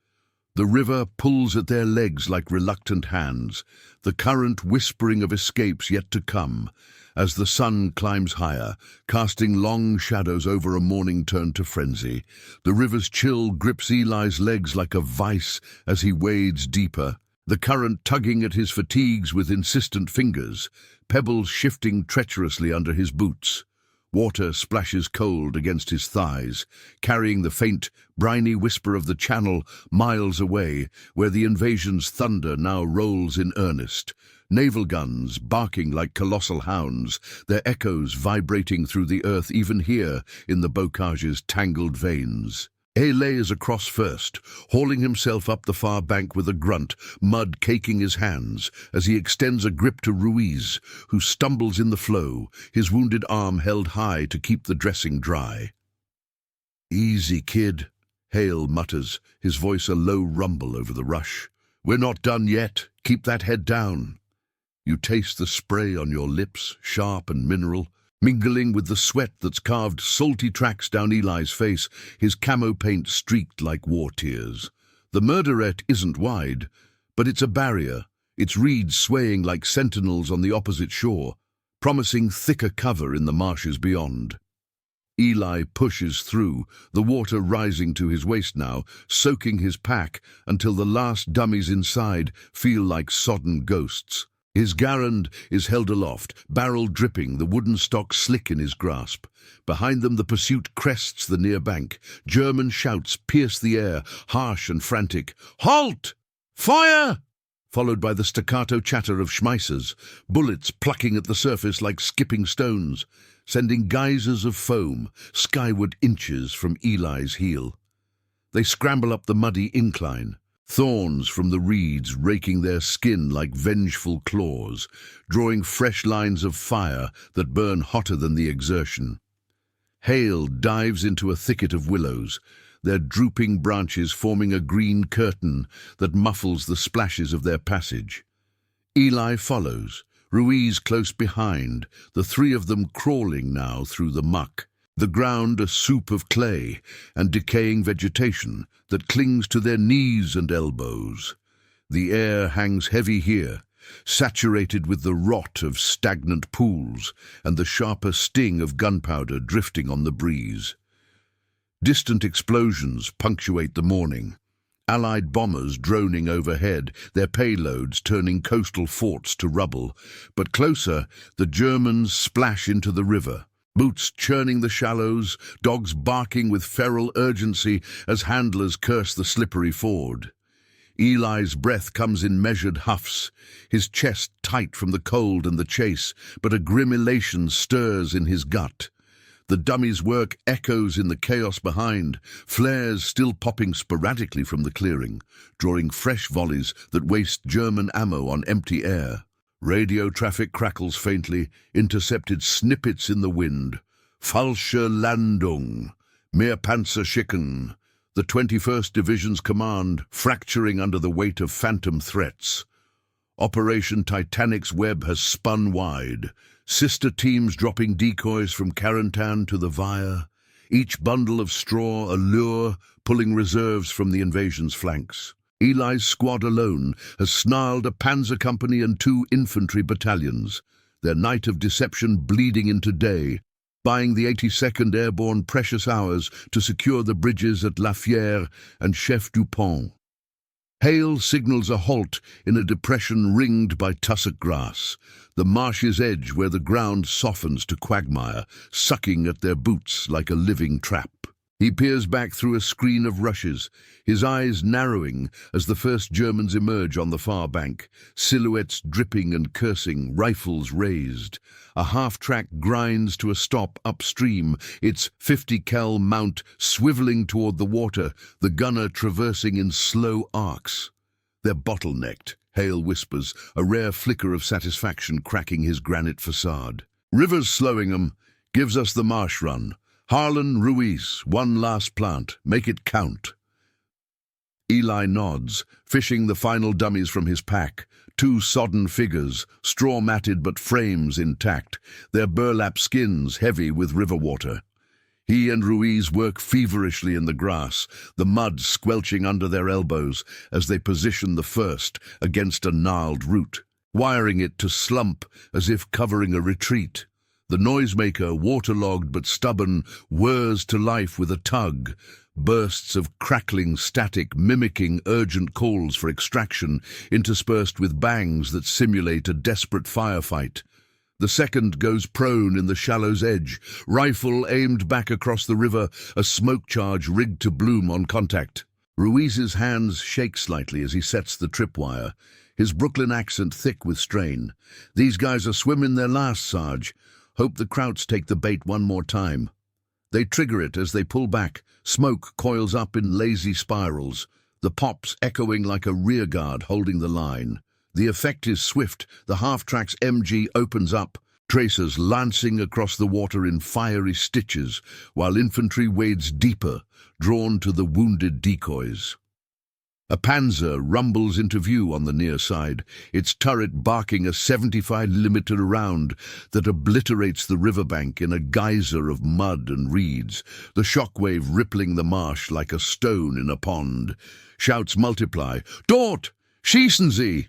The river pulls at their legs like reluctant hands, the current whispering of escapes yet to come, as the sun climbs higher, casting long shadows over a morning turned to frenzy. The river's chill grips Eli's legs like a vice as he wades deeper, the current tugging at his fatigues with insistent fingers, pebbles shifting treacherously under his boots. Water splashes cold against his thighs, carrying the faint, briny whisper of the channel miles away, where the invasion's thunder now rolls in earnest. Naval guns barking like colossal hounds, their echoes vibrating through the earth even here in the bocage's tangled veins. Hale is across first, hauling himself up the far bank with a grunt, mud caking his hands, as he extends a grip to Ruiz, who stumbles in the flow, his wounded arm held high to keep the dressing dry. "Easy, kid," Hale mutters, his voice a low rumble over the rush. "We're not done yet. Keep that head down." You taste the spray on your lips, sharp and mineral, mingling with the sweat that's carved salty tracks down Eli's face, his camo paint streaked like war tears. The murderette isn't wide, but it's a barrier, its reeds swaying like sentinels on the opposite shore, promising thicker cover in the marshes beyond. Eli pushes through, the water rising to his waist now, soaking his pack until the last dummies inside feel like sodden ghosts. His Garand is held aloft, barrel dripping, the wooden stock slick in his grasp. Behind them the pursuit crests the near bank. German shouts pierce the air, harsh and frantic. "Halt! Fire!" Followed by the staccato chatter of Schmeissers, bullets plucking at the surface like skipping stones, sending geysers of foam skyward inches from Eli's heel. They scramble up the muddy incline, thorns from the reeds raking their skin like vengeful claws, drawing fresh lines of fire that burn hotter than the exertion. Hale dives into a thicket of willows, their drooping branches forming a green curtain that muffles the splashes of their passage. Eli follows, Ruiz close behind, the three of them crawling now through the muck. The ground a soup of clay and decaying vegetation that clings to their knees and elbows. The air hangs heavy here, saturated with the rot of stagnant pools and the sharper sting of gunpowder drifting on the breeze. Distant explosions punctuate the morning, Allied bombers droning overhead, their payloads turning coastal forts to rubble. But closer, the Germans splash into the river, boots churning the shallows, dogs barking with feral urgency as handlers curse the slippery ford. Eli's breath comes in measured huffs, his chest tight from the cold and the chase, but a grim elation stirs in his gut. The dummy's work echoes in the chaos behind, flares still popping sporadically from the clearing, drawing fresh volleys that waste German ammo on empty air. Radio traffic crackles faintly, intercepted snippets in the wind. Falsche Landung, mehr Panzer schicken. The 21st Division's command fracturing under the weight of phantom threats. Operation Titanic's web has spun wide, sister teams dropping decoys from Carentan to the Vire, each bundle of straw a lure, pulling reserves from the invasion's flanks. Eli's squad alone has snarled a Panzer company and 2 infantry battalions, their night of deception bleeding into day, buying the 82nd Airborne precious hours to secure the bridges at La Fière and Chef du Pont. Hale signals a halt in a depression ringed by tussock grass, the marsh's edge where the ground softens to quagmire, sucking at their boots like a living trap. He peers back through a screen of rushes, his eyes narrowing as the first Germans emerge on the far bank, silhouettes dripping and cursing, rifles raised. A half-track grinds to a stop upstream, its 50 cal mount swiveling toward the water, the gunner traversing in slow arcs. They're bottlenecked, Hale whispers, a rare flicker of satisfaction cracking his granite facade. Rivers slowing 'em, gives us the marsh run. Harlan, Ruiz, one last plant, make it count. Eli nods, fishing the final dummies from his pack. Two sodden figures, straw-matted but frames intact, their burlap skins heavy with river water. He and Ruiz work feverishly in the grass, the mud squelching under their elbows as they position the first against a gnarled root, wiring it to slump as if covering a retreat. The noisemaker, waterlogged but stubborn, whirs to life with a tug, bursts of crackling static mimicking urgent calls for extraction, interspersed with bangs that simulate a desperate firefight. The second goes prone in the shallow's edge, rifle aimed back across the river, a smoke charge rigged to bloom on contact. Ruiz's hands shake slightly as he sets the tripwire, his Brooklyn accent thick with strain. "These guys are swimming their last, Sarge. Hope the Krauts take the bait one more time." They trigger it as they pull back. Smoke coils up in lazy spirals, the pops echoing like a rearguard holding the line. The effect is swift. The half-track's MG opens up, tracers lancing across the water in fiery stitches, while infantry wades deeper, drawn to the wounded decoys. A Panzer rumbles into view on the near side, its turret barking a 75-millimeter round that obliterates the riverbank in a geyser of mud and reeds, the shockwave rippling the marsh like a stone in a pond. Shouts multiply. "Dort! Schießen Sie!"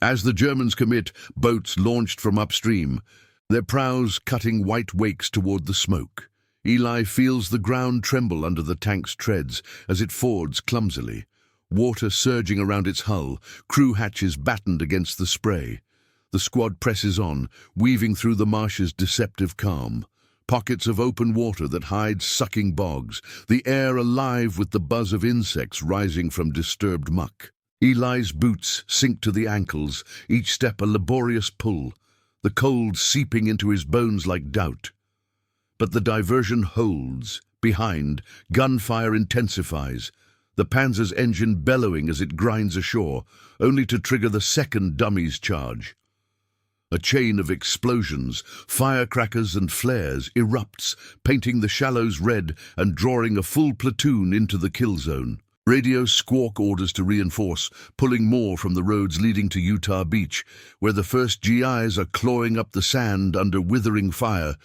As the Germans commit, boats launched from upstream, their prows cutting white wakes toward the smoke. Eli feels the ground tremble under the tank's treads as it fords clumsily, water surging around its hull, crew hatches battened against the spray. The squad presses on, weaving through the marsh's deceptive calm. Pockets of open water that hide sucking bogs, the air alive with the buzz of insects rising from disturbed muck. Eli's boots sink to the ankles, each step a laborious pull, the cold seeping into his bones like doubt. But the diversion holds. Behind, gunfire intensifies, the Panzer's engine bellowing as it grinds ashore, only to trigger the second dummies charge. A chain of explosions, firecrackers and flares erupts, painting the shallows red and drawing a full platoon into the kill zone. Radio squawk orders to reinforce, pulling more from the roads leading to Utah Beach, where the first GIs are clawing up the sand under withering fire.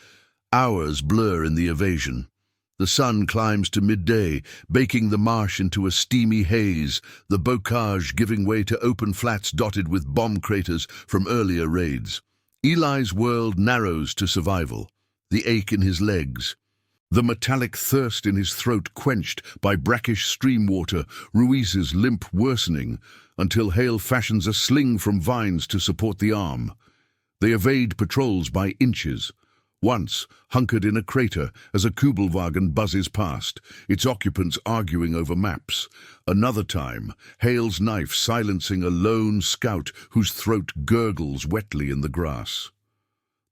Hours blur in the evasion. The sun climbs to midday, baking the marsh into a steamy haze, the bocage giving way to open flats dotted with bomb craters from earlier raids. Eli's world narrows to survival, the ache in his legs, the metallic thirst in his throat quenched by brackish stream water, Ruiz's limp worsening, until Hale fashions a sling from vines to support the arm. They evade patrols by inches. Once, hunkered in a crater as a Kubelwagen buzzes past, its occupants arguing over maps. Another time, Hale's knife silencing a lone scout whose throat gurgles wetly in the grass.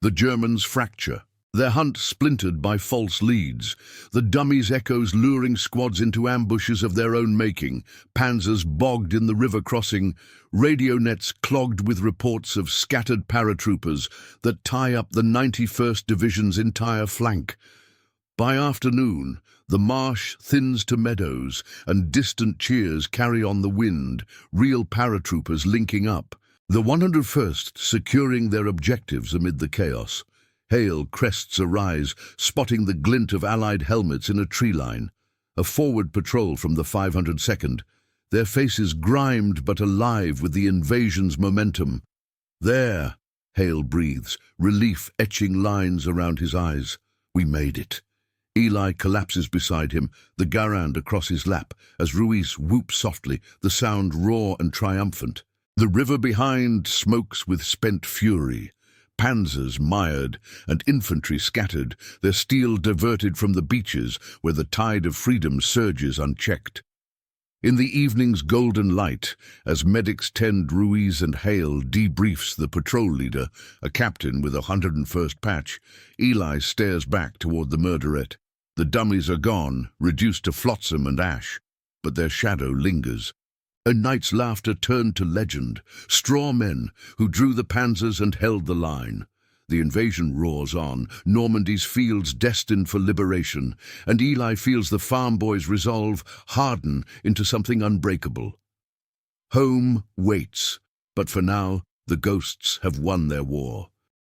The Germans fracture, their hunt splintered by false leads, the dummies' echoes luring squads into ambushes of their own making, Panzers bogged in the river crossing, radio nets clogged with reports of scattered paratroopers that tie up the 91st Division's entire flank. By afternoon, the marsh thins to meadows, and distant cheers carry on the wind, real paratroopers linking up, the 101st securing their objectives amid the chaos. Hale crests a rise, spotting the glint of Allied helmets in a tree line. A forward patrol from the 502nd, their faces grimed but alive with the invasion's momentum. "There," Hale breathes, relief etching lines around his eyes. "We made it." Eli collapses beside him, the Garand across his lap, as Ruiz whoops softly, the sound raw and triumphant. The river behind smokes with spent fury. Panzers mired and infantry scattered, their steel diverted from the beaches where the tide of freedom surges unchecked. In the evening's golden light, as medics tend Ruiz and Hale debriefs the patrol leader, a captain with a 101st patch, Eli stares back toward the murderette. The dummies are gone, reduced to flotsam and ash, but their shadow lingers. A night's laughter turned to legend, straw men who drew the Panzers and held the line. The invasion roars on, Normandy's fields destined for liberation, and Eli feels the farm boy's resolve harden into something unbreakable. Home waits, but for now, the ghosts have won their war.